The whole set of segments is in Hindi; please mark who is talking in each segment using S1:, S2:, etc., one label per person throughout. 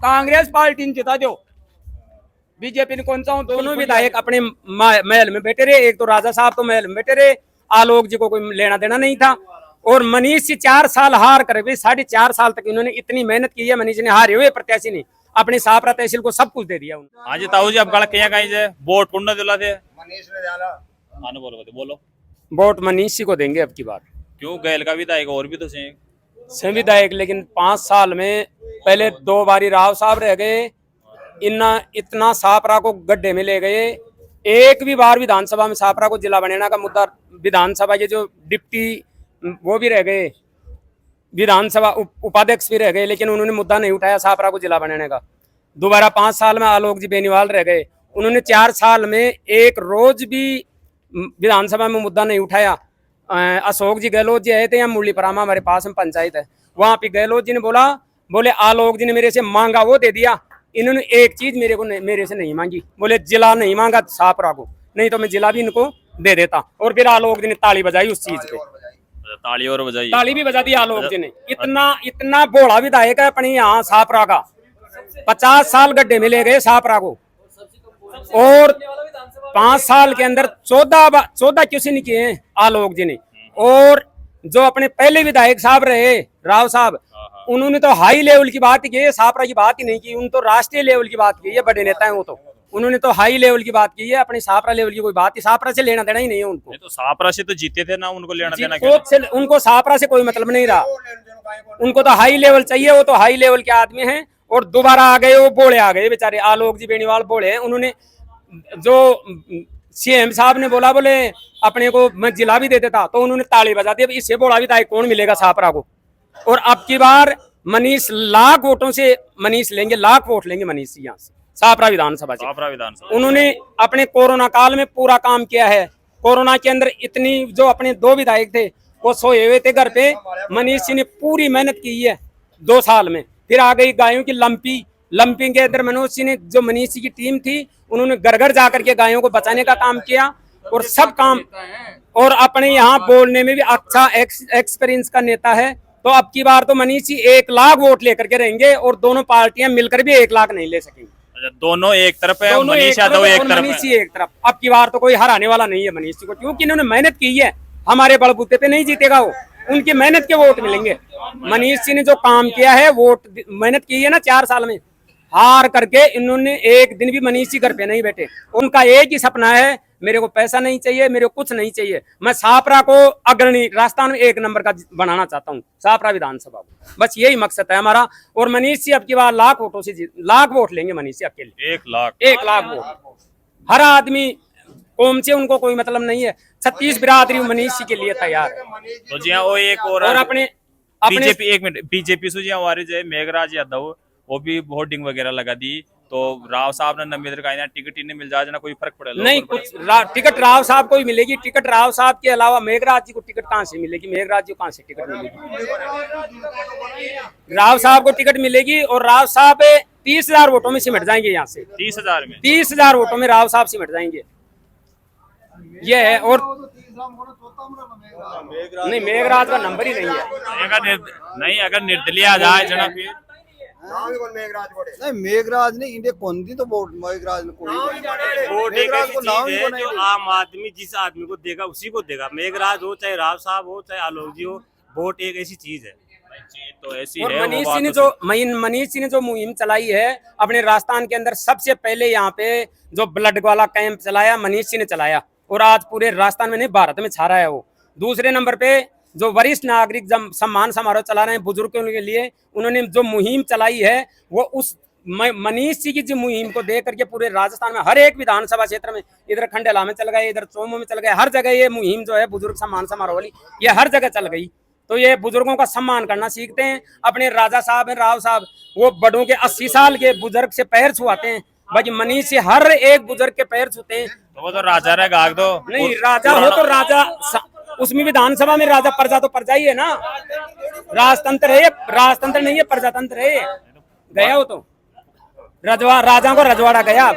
S1: कांग्रेस पार्टी ने जिता दो, बीजेपी ने कौन सा हूँ। दोनों विधायक अपने महल में बैठे रहे। एक तो राजा साहब तो महल में बैठे रहे, आलोक जी को कोई लेना देना नहीं था। और मनीष जी 4 साल हार कर, 4.5 साल तक इन्होंने इतनी मेहनत की है। मनीष ने हारे हुए प्रत्याशी ने अपनी सापरा तहसील को सब कुछ दे दिया।
S2: हाँ जी ताऊ जी, अब गल क्या कहीं से वोट पुण्य दिला थे मनीष ने डाला। हाँ बोलो
S1: वोट मनीष जी को देंगे अब की बार।
S2: क्यों? गैल का विधायक और भी तो सही
S1: विधायक, लेकिन 5 साल में पहले 2 बारी राव साहब रह गए, इतना सापरा को गड्ढे में ले गए। एक भी बार विधानसभा में सापरा को जिला बनाने का मुद्दा, विधानसभा के जो डिप्टी वो भी रह गए, विधानसभा उपाध्यक्ष भी रह गए, लेकिन उन्होंने मुद्दा नहीं उठाया सापरा को जिला बनाने का। दोबारा 5 साल में आलोक जी बेनीवाल रह गए, उन्होंने 4 साल में एक रोज भी विधानसभा में मुद्दा नहीं उठाया। अशोक जी गहलोत जी आए थे यहाँ मुरली परामा, हमारे पास में पंचायत है, वहां पे गहलोत जी ने बोले आलोक जी ने मेरे से मांगा वो दे दिया, इन्होंने एक चीज मेरे से नहीं मांगी। बोले जिला नहीं मांगा सापरा को, नहीं तो मैं जिला भी इनको दे देता। और फिर आलोक जी ने ताली बजाई उस चीज पे, ताली भी बजा दी आलोक जी ने। इतना भोला विधायक है अपने यहाँ सापरा का। 50 साल गड्ढे में ले गए सापरा को, और 5 साल के अंदर 14 क्यों नहीं किए हैं आलोक जी ने। और जो अपने पहले विधायक साहब रहे राव साहब, उन्होंने तो हाई लेवल की बात की है, सापरा की बात ही नहीं की। उन्होंने तो राष्ट्रीय लेवल की बात की है, बड़े नेता हैं वो तो, उन्होंने तो हाई लेवल की बात की है। अपनी सापरा लेवल की कोई बात ही, सापरा से लेना देना ही नहीं है उनको।
S2: तो सापरा से तो जीते थे ना, उनको लेना देना
S1: उनको सापरा से कोई मतलब नहीं रहा, उनको तो हाई लेवल चाहिए। वो तो हाई लेवल के आदमी हैं। और दोबारा आ गए, वो बोले आ गए बेचारे आलोक जी बेनीवाल बोले हैं। उन्होंने जो सीएम साहब ने बोले अपने को मैं जिला भी दे देता, तो उन्होंने ताली बजा दी। अब इससे बोला विधायक कौन मिलेगा सापरा को। और अब की बार मनीष लाख वोटों से मनीष लेंगे, लाख वोट लेंगे मनीष यहाँ से सापरा विधानसभा से। उन्होंने अपने कोरोना काल में पूरा काम किया है। कोरोना के अंदर इतनी जो अपने 2 विधायक थे वो सोए हुए थे घर पे, मनीष जी ने पूरी मेहनत की है 2 साल में। फिर आ गई गायों की लंपिंग के अंदर मनोज जी ने, जो मनीष जी की टीम थी, उन्होंने घर घर जाकर के गायों को बचाने का काम किया। और सब काम, और अपने यहाँ बोलने में भी अच्छा एक्सपीरियंस का नेता है। तो अब की बार तो मनीष जी 1 लाख वोट लेकर के रहेंगे, और दोनों पार्टियां मिलकर भी 1 लाख नहीं ले सकेंगी।
S2: दोनों एक तरफ है, मनीष यादव
S1: एक तरफ। अब की बार तो कोई हराने वाला नहीं है मनीष जी को, क्योंकि इन्होंने मेहनत की है। हमारे बलबूते पे नहीं जीतेगा वो, उनकी मेहनत के वोट मिलेंगे। मनीष जी ने जो काम किया है, वोट मेहनत की है ना 4 साल में, हार करके इन्होंने एक दिन भी मनीष जी घर पे नहीं बैठे। उनका एक ही सपना है, मेरे को पैसा नहीं चाहिए, मेरे को कुछ नहीं चाहिए, मैं सापरा को अग्रणी राजस्थान में 1 नंबर का बनाना चाहता हूँ, सापरा विधानसभा को। बस यही मकसद है हमारा। और मनीष जी अब की बार लाख वोटों से लाख वोट लेंगे मनीष जी अकेले। 1 लाख वोट। हर आदमी कौम से उनको कोई मतलब नहीं है। 36 बिरादरी मनीष जी के लिए तैयार है।
S2: तो जी वो एक और
S1: अपने
S2: बीजेपी, 1 मिनट, बीजेपी से जी मेघराज यादव वो भी होर्डिंग वगैरह लगा दी, तो राव साहब ने नंबर का टिकट ही नहीं मिल जाए ना, कोई फर्क पड़ेगा
S1: नहीं। कुछ टिकट राव साहब को ही मिलेगी। टिकट राव साहब के अलावा मेघराज जी को टिकट कहाँ से मिलेगी? मेघराज जी को कहाँ से टिकट मिलेगी? राव साहब को टिकट मिलेगी। और राव साहब 30,000 वोटों में सिमट जाएंगे यहाँ से। 30,000 वोटों में राव साहब सिमट जाएंगे, ये है। और नहीं, मेघराज का नंबर ही नहीं है।
S2: नहीं, अगर निर्दलीय आ जाए जनाब,
S3: नहीं मेघराज ने इंडिया कौन दी तो वोट मेघराज ने कोई
S4: वोट एक ऐसी चीज है जो आम आदमी जिस आदमी को देगा उसी को देगा। मेघराज हो चाहे राव साहब हो चाहे आलोक जी हो, वोट एक ऐसी चीज है।
S2: तो ऐसी
S1: और
S2: है।
S1: मनीष जी ने जो मुहिम चलाई है अपने राजस्थान के अंदर, सबसे पहले यहाँ पे जो ब्लड वाला कैंप चलाया मनीष जी ने चलाया, और आज पूरे राजस्थान में नहीं भारत में छा रहा है वो। दूसरे नंबर पे जो वरिष्ठ नागरिक सम्मान समारोह चला रहे हैं बुजुर्गों के लिए, उन्होंने जो मुहिम चलाई है वो उस मनीष जी की जो मुहिम को देख करके पूरे राजस्थान में हर एक विधानसभा क्षेत्र में, इधर खंडेला में चल गए, इधर चोमू में चल गए, हर जगह ये मुहिम जो है बुजुर्ग सम्मान समारोह वाली, ये हर जगह चल गई। तो ये बुजुर्गों का सम्मान करना सीखते हैं। अपने राजा साहब हैं, राव साहब, वो बड़ों के 80 साल के बुजुर्ग से पैर छुआते हैं। भाई मनीष से हर एक बुजुर्ग के पैर छूते हैं।
S2: तो वो तो राजा रहेगा तो
S1: नहीं, राजा हो तो राजा, उसमें विधानसभा में राजा प्रजा तो प्रजा ही है ना। राजतंत्र है, राजतंत्र नहीं है, प्रजातंत्र है। गया हो तो राजा को रजवाड़ा गया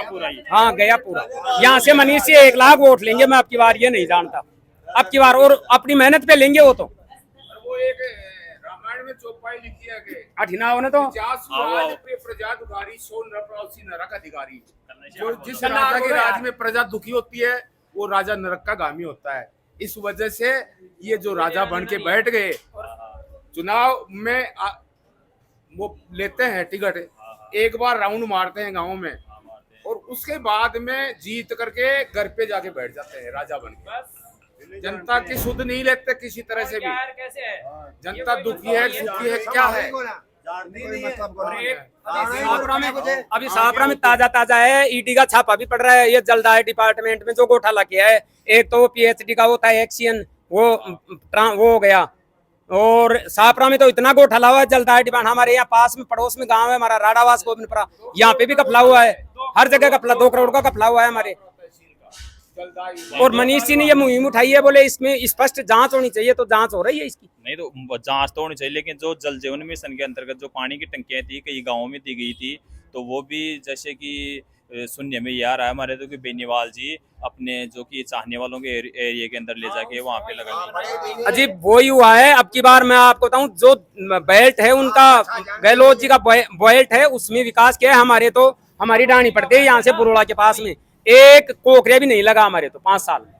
S2: पूरा ही।
S1: हाँ गया पूरा। यहाँ से मनीष से 1 लाख वोट लेंगे, मैं अब की बार ये नहीं जानता, अब की बार। और अपनी मेहनत पे लेंगे वो तो।
S5: में चौपाई लिखी है कि
S1: अठिनाव ने तो
S5: प्रजा दुखारी सो नरक अधिकारी। जो जिस राजा के राज में प्रजा दुखी होती है वो राजा नरक का गामी होता है। इस वजह से ये जो राजा बन के बैठ गए, चुनाव में वो लेते हैं टिकट, एक बार राउंड मारते हैं गाँव में और उसके बाद में जीत करके घर पे जाके बैठ जाते हैं राजा बन के। जनता की सुध नहीं लेते किसी तरह से भी। जनता दुखी है, सुखी है, क्या है।
S1: अभी सापरा में ताजा है, ईडी का छापा भी पड़ रहा है। ये जलदाय डिपार्टमेंट में जो घोटाला किया है, एक तो पीएचडी का होता है एक्सियन, वो हो गया। और सापरा में तो इतना घोटाला हुआ है जलदाय डिपार्टमेंट। हमारे यहाँ पास में पड़ोस में गांव है हमारा राडावास गोविंदपुरा, यहाँ पे भी कपला हुआ है, हर जगह कपला, 2 करोड़ का कपला हुआ है हमारे। और मनीष जी ने ये मुहिम उठाई है, बोले इसमें स्पष्ट जांच होनी चाहिए, तो जांच हो रही है इसकी।
S2: नहीं तो जांच तो होनी चाहिए, लेकिन जो जल जीवन मिशन के अंतर्गत जो पानी की टंकियां थी कई गाँवों में दी गई थी, तो वो भी जैसे कि सुनने में ये आ रहा है हमारे तो कि बेनीवाल जी अपने जो कि चाहने वालों के एरिया के अंदर ले जाके वहाँ पे लगा।
S1: अजीब वही हुआ है। अब की बार मैं आपको बताऊं, जो बेल्ट है उनका, गहलोत जी का बेल्ट है, उसमें विकास किया है। हमारे तो हमारी डाणी पड़ती है यहाँ से बुरोड़ा के पास में, एक कोकरे भी नहीं लगा हमारे तो 5 साल में।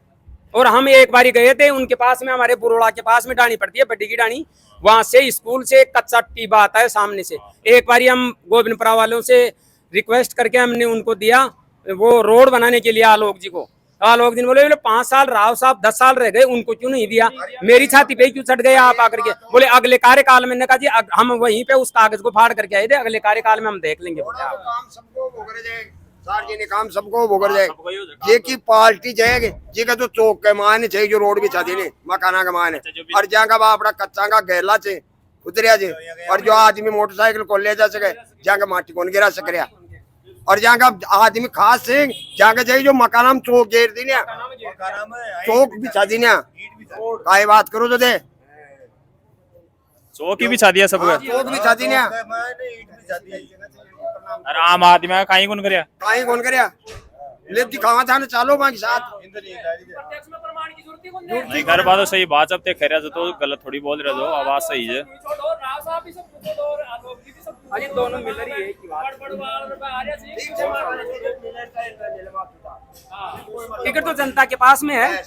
S1: और हम एक बारी गए थे उनके पास में, हमारे बुरोड़ा के पास में डाणी पड़ती है, बड्डी की डाणी, वहां से स्कूल से कच्चा टीबा आता है सामने से। एक बारी हम गोविंदपुरा वालों से रिक्वेस्ट करके हमने उनको दिया वो रोड बनाने के लिए आलोक जी को। आलोक जी ने बोले 5 साल राव साहब 10 साल रह गए, उनको क्यों नहीं दिया? मेरी छाती पे क्यों चढ़ गए आप आकर के? बोले अगले कार्यकाल में। कहा जी हम वहीं पे उस कागज को फाड़ करके आए थे, अगले कार्यकाल में हम देख लेंगे।
S3: सार्वजनिक काम सबको भोगर जाए, ये की पार्टी जाएगी जी का जो चौक के मान चाहिए, जो रोड बिछा देने मकाना का मान है, और जहाँ का बापड़ा कच्चा का गहला से उतरिया जी, और जो आदमी मोटरसाइकिल को ले जा सके, जहाँ का माटी कौन गिरा सक रहा, और जहाँ का आदमी खास से जहाँ का चाहिए जो मकाना में चौक घेर दी, चौक बिछा दी, काय बात करो तो दे
S2: चौक ही बिछा दिया सब,
S3: चौक बिछा दी।
S2: अरे आम आदमी का कहीं कौन करया,
S3: कहीं कौन करया ले दिखावा जाने चालो बाकी साथ
S2: नहीं घर बात तो सही बात, अब तक कह रहा तो गलत थोड़ी बोल रहे हो, आवाज सही है।
S1: दोनों मिल रही है की बात। टिकट तो जनता के पास में है,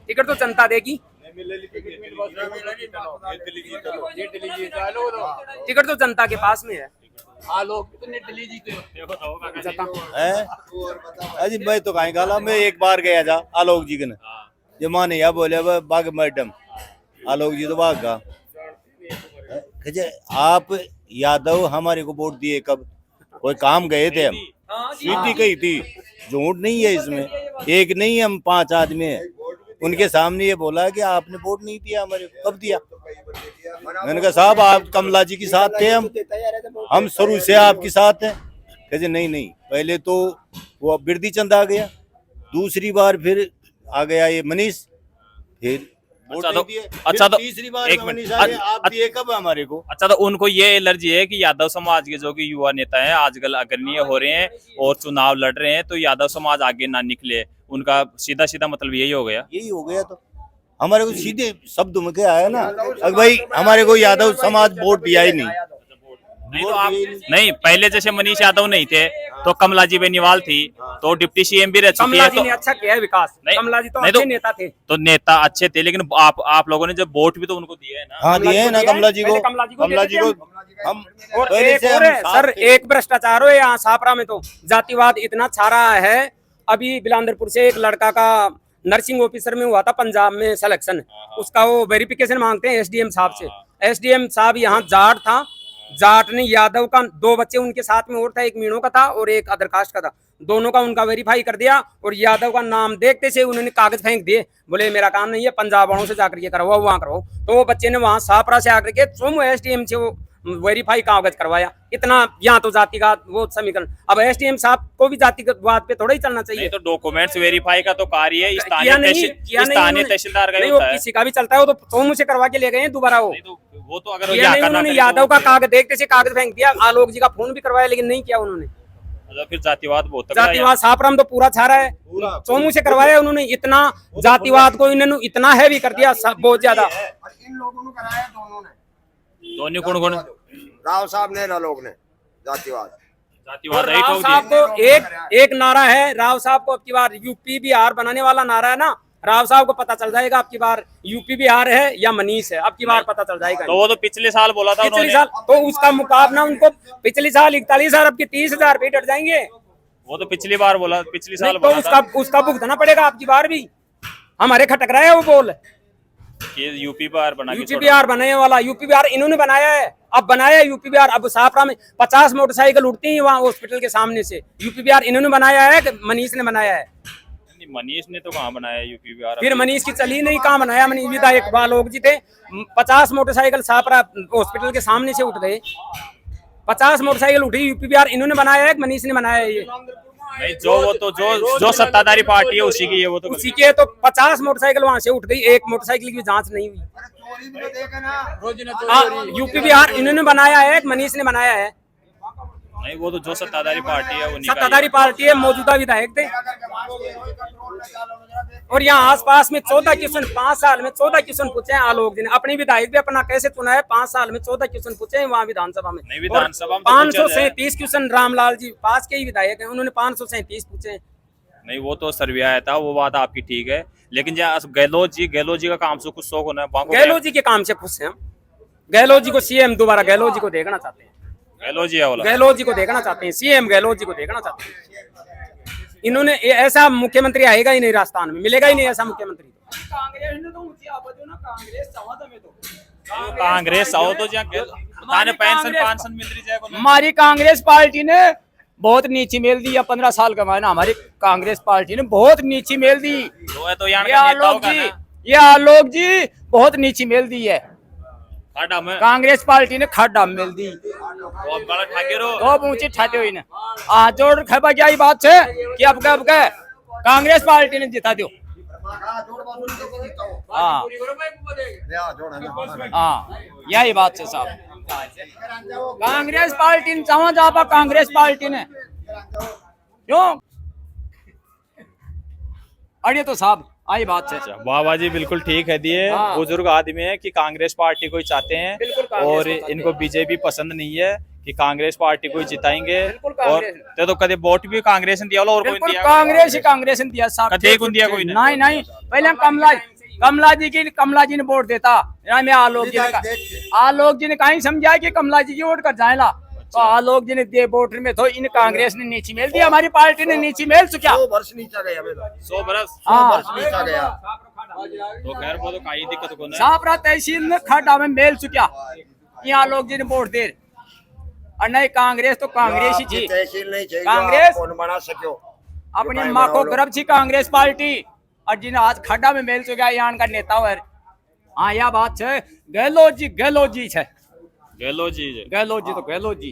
S1: टिकट तो जनता देगी, टिकट तो जनता के पास में है।
S6: अजी मैं तो कहीं गाला, मैं एक बार गया था आलोक जी के न, जो माने या बोले बाग मैडम आलोक जी तो भाग गा। आप यादव हमारे को वोट दिए कब? कोई काम गए थे हम, सीधी कही थी, झूठ नहीं है इसमें, एक नहीं हम 5 आदमी हैं। उनके सामने ये बोला कि आपने वोट नहीं दिया हमारे, कब दिया? मैंने कहा साहब आप कमला जी के साथ थे, हम शुरू से आपके साथ हैं। कहते नहीं, पहले तो वो बिरदी चंद आ गया, दूसरी बार फिर आ गया ये मनीष, फिर
S2: अच्छा तो
S6: तीसरी बार
S2: एक
S6: मनीष
S2: मिनट,
S6: आ गया, आप दिए कब हमारे को?
S2: अच्छा तो उनको ये एलर्जी है कि यादव समाज के जो कि युवा नेता हैं आजकल अग्रणीय हो रहे हैं और चुनाव लड़ रहे हैं, तो यादव समाज आगे ना निकले, उनका सीधा मतलब यही हो गया।
S6: यही हो गया, तो हमारे को सीधे शब्द में क्या आया ना, अगर भाई हमारे को यादव समाज वोट दिया ही नहीं।
S2: नहीं तो आप नहीं, पहले जैसे मनीष यादव नहीं थे तो कमला जी बेनीवाल थी, तो डिप्टी सीएम भी रह चुकी
S1: कमला
S2: है,
S1: जी ने अच्छा किया है विकास, कमला जी तो अच्छे नेता थे,
S2: तो नेता अच्छे थे, लेकिन आप लोगों ने जब वोट भी तो उनको दिए है ना।
S6: हाँ दिए है ना कमला जी को हम।
S1: और एक और है सर, एक भ्रष्टाचार हो यहाँ सापरा में, तो जातिवाद इतना छा रहा है। अभी बिलांदरपुर से एक लड़का का नर्सिंग ऑफिसर में हुआ था पंजाब में सिलेक्शन, उसका वो वेरिफिकेशन मांगते हैं एसडीएम साहब से। एसडीएम साहब यहाँ जाट था, जाट ने यादव का 2 बच्चे उनके साथ में और था, एक मीणों का था और एक अदर कास्ट का था, दोनों का उनका वेरीफाई कर दिया, और यादव का नाम देखते से उन्होंने कागज फेंक दिए, बोले मेरा काम नहीं है, पंजाब वालों से जाकर के करवाओ, वहाँ करवाओ। तो वो बच्चे ने वहाँ सापरा से आकर के स्वयं एसडीएम से वो वेरीफाई कागज करवाया। इतना यहाँ तो जातिवाद वो समीकरण, अब एसडीएम साहब को भी जातिवाद पे थोड़ा ही चलना चाहिए।
S2: तो डॉक्यूमेंट्स वेरीफाई का तो कार्य स्थानीय तहसीलदार का होता है,
S1: किसी का भी चलता है, वो तो सोमू से करवा के ले गए दोबारा।
S2: वो तो अगर
S1: उन्होंने यादव का कागज देखते से कागज फेंक दिया, आलोक जी का फोन भी करवाया, लेकिन नहीं किया उन्होंने।
S2: फिर जातिवाद बहुत
S1: जातिवाद सापरम तो पूरा छा रहा है, सोमू से करवाया उन्होंने, इतना जातिवाद को इन्होंने इतना हैवी कर दिया बहुत ज्यादा।
S3: इन लोगों ने कराया दोनों ने,
S2: दोनों कौन कौन
S3: राव साहब ने लोग ने जातिवाद
S2: जातिवाद
S1: और राव साहब को एक नारा है, राव साहब को अब की बार यूपी बिहार बनाने वाला नारा है ना, राव साहब को पता चल जाएगा अब की बार यूपी बिहार है या मनीष है, अब की बार पता चल जाएगा।
S2: तो वो तो पिछले साल बोला था
S1: पिछले
S2: उन्होंने।
S1: साल तो उसका मुकाबला उनको पिछले साल 41,000 अब की 30,000 पे डट जाएंगे।
S2: वो तो पिछली बार बोला, पिछली साल
S1: तो
S2: बोला
S1: उसका भुगतना पड़ेगा अब की बार भी। हमारे खटक रहा है वो बोल
S2: कि यूपी बिहार बना के
S1: यूपी बिहार बनाने वाला, यूपी बिहार इन्होंने बनाया है, अब बनाया है यूपी बिहार। अब साफरा में 50 मोटरसाइकिल उठती है वहाँ हॉस्पिटल के सामने से, यूपी बिहार इन्होंने बनाया है कि मनीष ने बनाया है?
S2: मनीष ने तो कहाँ बनाया यूपी बिहार?
S1: फिर मनीष की चली नहीं, कहाँ बनाया? मनीष विधायक लोग जी थे, 50 मोटरसाइकिल साफरा हॉस्पिटल के सामने से उठ गए, 50 मोटरसाइकिल उठी, यूपी बिहार इन्होंने बनाया है कि मनीष ने बनाया है? ये
S2: नहीं, जो वो तो जो सत्ताधारी पार्टी है उसी की है, वो तो
S1: उसी के। तो 50 मोटरसाइकिल वहां से उठ गई, एक मोटरसाइकिल की जांच नहीं हुई। यूपी बिहार इन्होंने बनाया है कि मनीष ने बनाया है?
S2: नहीं, वो तो जो सत्ताधारी पार्टी है, वो
S1: सत्ताधारी पार्टी है, मौजूदा विधायक थे। और यहाँ आसपास में 14 क्वेश्चन 5 साल में 14 क्वेश्चन पूछे हैं आलोक जी ने। अपनी विधायक भी अपना कैसे चुना है, 5 साल में 14 क्वेश्चन पूछे हैं वहाँ विधानसभा में।
S2: नहीं, विधानसभा में
S1: 537 क्वेश्चन रामलाल जी पास के ही विधायक हैं, उन्होंने 537 पूछे हैं।
S2: नहीं, वो तो सर्वे आया था, वो बात आपकी ठीक है, लेकिन गहलोत जी का काम से कुछ शौक होना है।
S1: गहलोत जी के काम से खुश हैं हम। गहलोत जी को सीएम दोबारा गहलोत जी को देखना चाहते हैं।
S2: गहलोत जी है वाला,
S1: गहलोत जी को देखना चाहते हैं, सीएम गहलोत जी को देखना चाहते हैं। इन्होंने ऐसा मुख्यमंत्री आएगा ही नहीं, राजस्थान में मिलेगा ही नहीं ऐसा मुख्यमंत्री।
S2: कांग्रेस आओ तो पेंशन मिल रही है।
S7: हमारी कांग्रेस पार्टी ने बहुत नीची मेल दी है, 15 साल का मायना हमारी कांग्रेस पार्टी ने बहुत नीची मेल दी।
S2: तो यहाँ
S7: ये आलोक जी बहुत नीची मेल दी है, कांग्रेस पार्टी ने खड्डा मेल दी, ऊंची ठाते हुई ने जोड़ खबा क्या ही बात है कि अब कांग्रेस पार्टी ने जिता दो। हाँ यही बात है साहब, कांग्रेस पार्टी ने चाहो जापा, कांग्रेस पार्टी ने क्यों अरे तो साहब आई बात है।
S2: बाबा जी बिल्कुल ठीक है दिए,
S7: हाँ।
S2: बुजुर्ग आदमी है कि कांग्रेस पार्टी को ही चाहते हैं और इनको बीजेपी पसंद नहीं है कि कांग्रेस पार्टी को ही जिताएंगे। और तो कदे वोट भी कांग्रेस ने दिया और कोई दिया?
S7: कांग्रेस ने दिया साहब,
S2: कदे को दिया कोई
S7: नहीं नहीं, पहले कमला जी ने वोट देता, मैं आलोक जी ने कहीं समझा कि कमला जी की वोट कर जाएगा, तो आलोक जी ने दे वोट में तो इन कांग्रेस ने नीची मेल दी, हमारी पार्टी ने नीची मेल चुका
S3: 100 वर्ष नीचा गया,
S2: 100 बरस
S3: नीचा गया।
S2: तो खैर वो तो कहीं दिक्कत को नहीं।
S7: सापरा तहसील में खड्डा में मेल चुका, यहाँ आलोक जी ने वोट दे, और नहीं कांग्रेस तो कांग्रेस ही थी,
S3: तहसील नहीं चाहिए,
S7: कांग्रेस
S3: कौन बना सको
S7: अपनी माँ को गर्व थी कांग्रेस पार्टी, और जिन्हें आज खड्डा में मेल चुका यहाँ का नेता हुआ। हाँ यह बात है, गहलोत जी है,
S2: गहलोत जी
S7: तो गहलोत जी